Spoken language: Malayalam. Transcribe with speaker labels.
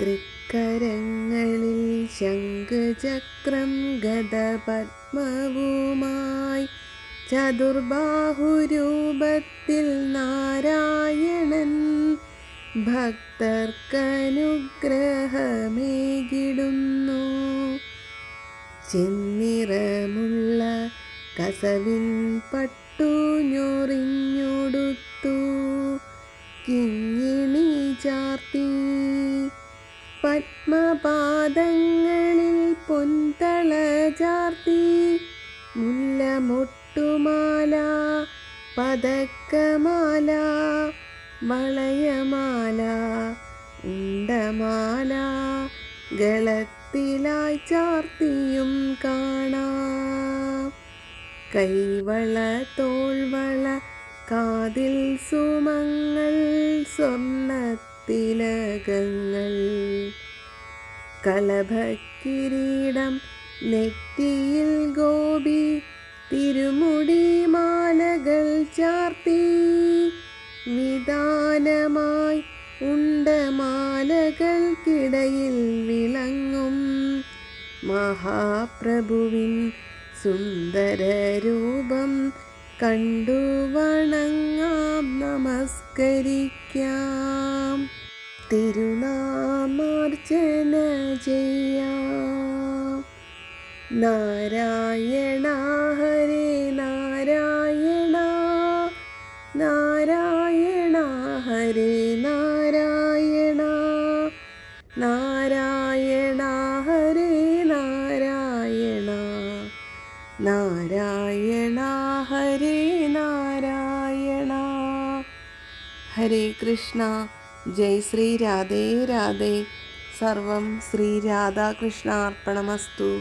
Speaker 1: തൃക്കരങ്ങളിൽ ശംഖചക്രം ഗദപദ്മവുമായി ചതുർബാഹുരൂപത്തിൽ നാരായണൻ ഭക്തർക്കനുഗ്രഹമേകിടുന്നു. ചെന്നിറമുള്ള കസവിൻ പട്ടു ഞൊറിഞ്ഞുടുത്തു കിങ്ങിണി ചാർത്തി പത്മപാദങ്ങളിൽ പൊൻതള ചാർത്തി മുല്ലമൊട്ടുമാല പതക്കമാല വളയമാല ഉണ്ടമാല ഗളത്തിലായി ചാർത്തിയും കാണാം. കൈവള തോൾവള കാതിൽ സുമങ്ങൾ സ്വർണ്ണത്തിലകങ്ങൾ കളഭക്കിരീടം നെറ്റിയിൽ ഗോപി തിരുമുടി മാലകൾ ചാർത്തി വിതാനമായി ഉണ്ടമാലകൾക്കിടയിൽ വിളങ്ങും മഹാപ്രഭുവിൻ സുന്ദരരൂപം കണ്ടു വണങ്ങാം നമസ്കരിക്കാം. തിരുനാമാർച്ചന ചെയ്യാം. നാരായണ ഹരേ നാരായണ നാരായണ ഹരേ നാരായണ നാരായണ ഹരേ നാരായണ നാരായണ ഹരേ നാരായണ. ഹരേ കൃഷ്ണ. ജയ് ശ്രീ രാധേ രാധേ. സർവം ശ്രീ രാധാകൃഷ്ണാർപ്പണമസ്തു.